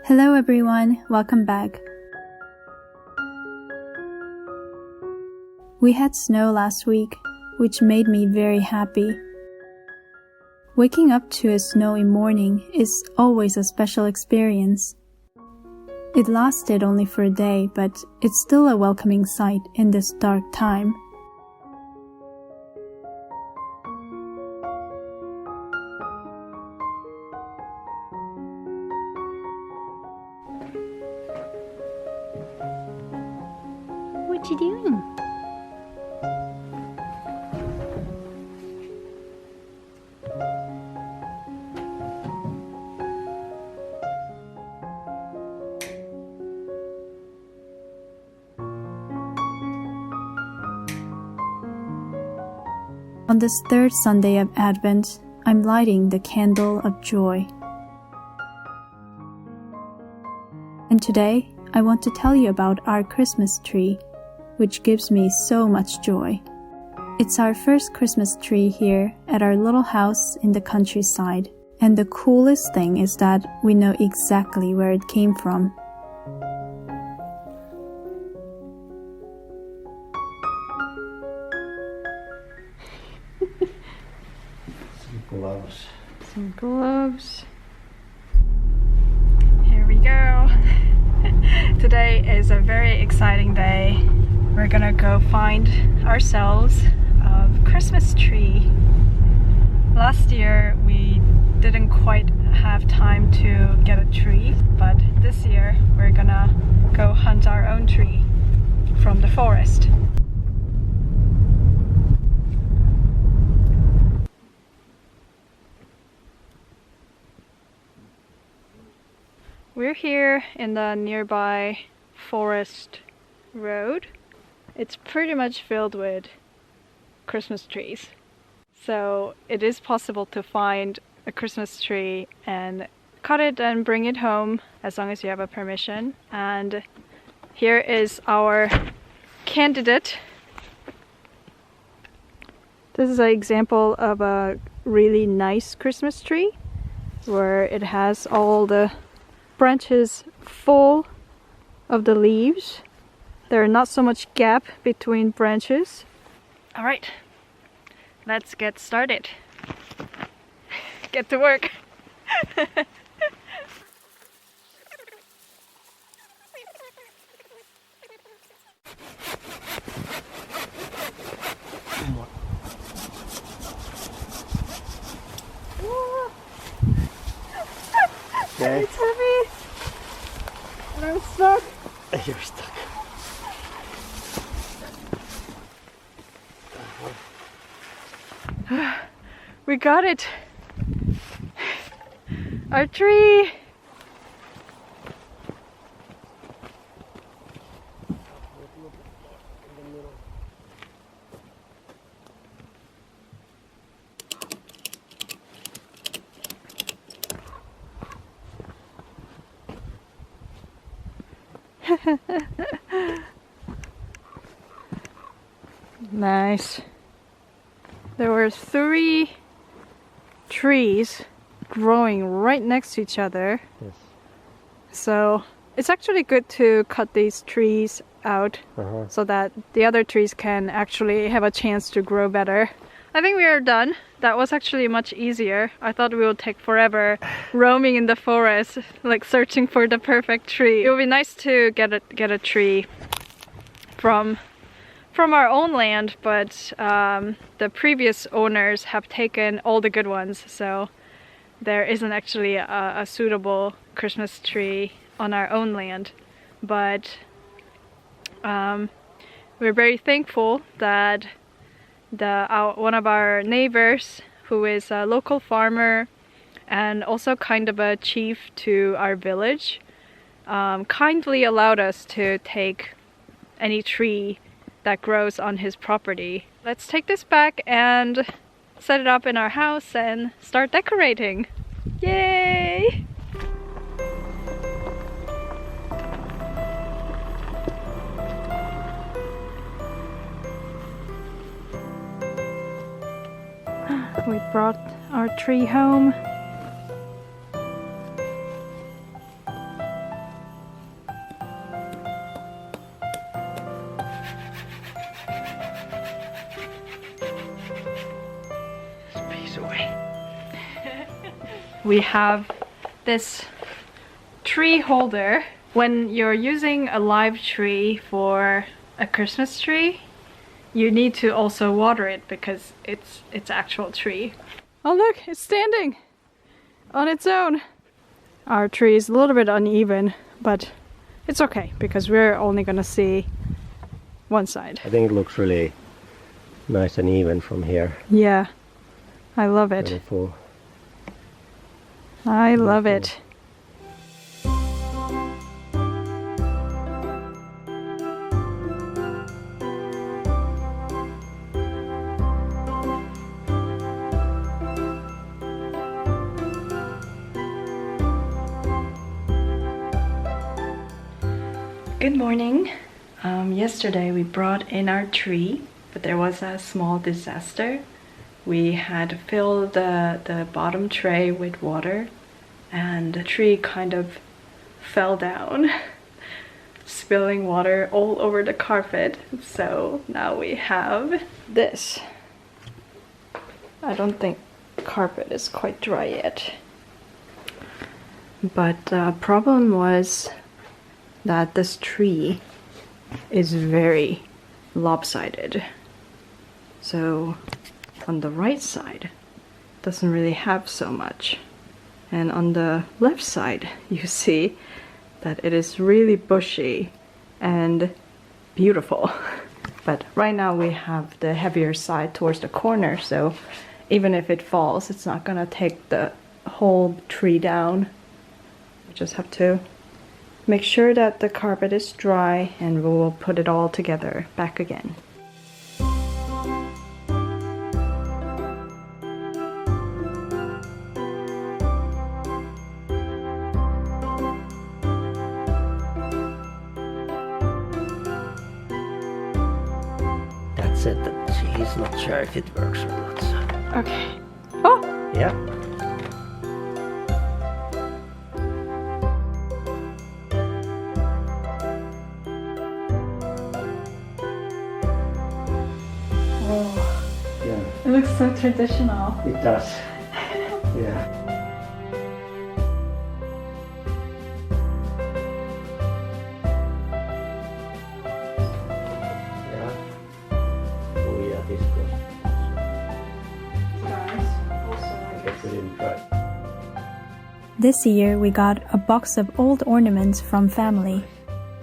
Hello everyone, welcome back. We had snow last week, which made me very happy. Waking up to a snowy morning is always a special experience. It lasted only for a day, but it's still a welcoming sight in this dark time. What you doing? On this third Sunday of Advent, I'm lighting the candle of joy. And today, I want to tell you about our Christmas tree, which gives me so much joy. It's our first Christmas tree here at our little house in the countryside, and the coolest thing is that we know exactly where it came from. Some gloves. Here we go. Today is a very exciting day. We're gonna go find ourselves a Christmas tree. Last year we didn't quite have time to get a tree, but this year we're gonna go hunt our own tree from the forest. We're here in the nearby forest road. It's pretty much filled with Christmas trees. So it is possible to find a Christmas tree and cut it and bring it home as long as you have a permission. And here is our candidate. This is an example of a really nice Christmas tree where it has all the branches full of the leaves. There are not so much gap between branches. All right, let's get started. Get to work. Okay. It's heavy. And I'm stuck. You're stuck. We got it. Our tree. Nice. There were 3 trees growing right next to each other. Yes. So it's actually good to cut these trees out so that the other trees can actually have a chance to grow better. I think we are done. That was actually much easier. I thought we would take forever roaming in the forest, like searching for the perfect tree. It would be nice to get a tree from our own land, but the previous owners have taken all the good ones, so there isn't actually a suitable Christmas tree on our own land. But we're very thankful that one of our neighbors, who is a local farmer and also kind of a chief to our village, kindly allowed us to take any tree that grows on his property. Let's take this back and set it up in our house and start decorating. Yay! We brought our tree home. we have this tree holder. When you're using a live tree for a Christmas tree, you need to also water it because it's actual tree. Oh look, it's standing on its own. Our tree is a little bit uneven, but it's okay because we're only gonna see one side. I think it looks really nice and even from here. Yeah, I love it. Beautiful. I love it. Good morning. Yesterday we brought in our tree, but there was a small disaster. We had filled the bottom tray with water and the tree kind of fell down, spilling water all over the carpet. So now we have this. I don't think the carpet is quite dry yet. But the problem was that this tree is very lopsided. So on the right side doesn't really have so much, and on the left side you see that it is really bushy and beautiful. But right now we have the heavier side towards the corner, so even if it falls, it's not gonna take the whole tree down. We just have to make sure that the carpet is dry and we will put it all together back again. That's it. He's not sure if it works or not. So. Okay. Oh! Yeah. It looks so traditional. It does. Yeah. Yeah. Oh yeah, this goes. I guess we didn't try. This year we got a box of old ornaments from family,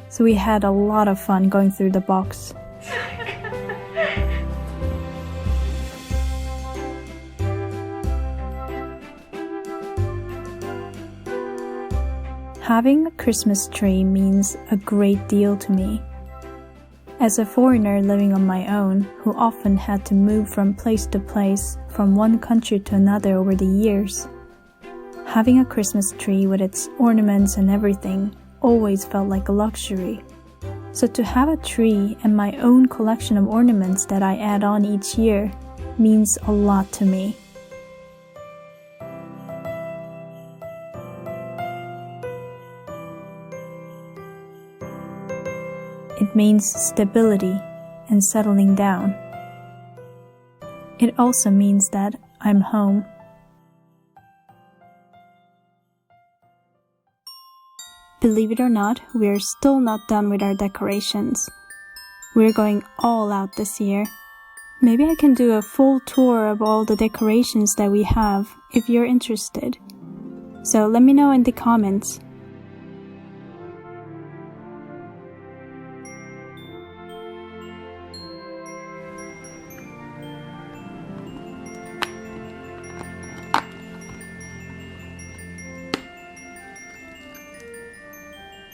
so we had a lot of fun going through the box. Having a Christmas tree means a great deal to me. As a foreigner living on my own, who often had to move from place to place, from one country to another over the years, having a Christmas tree with its ornaments and everything always felt like a luxury. So to have a tree and my own collection of ornaments that I add on each year means a lot to me. It means stability and settling down. It also means that I'm home. Believe it or not, we're still not done with our decorations. We're going all out this year. Maybe I can do a full tour of all the decorations that we have if you're interested. So let me know in the comments.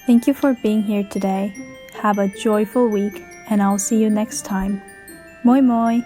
Thank you for being here today. Have a joyful week, and I'll see you next time. Moi moi!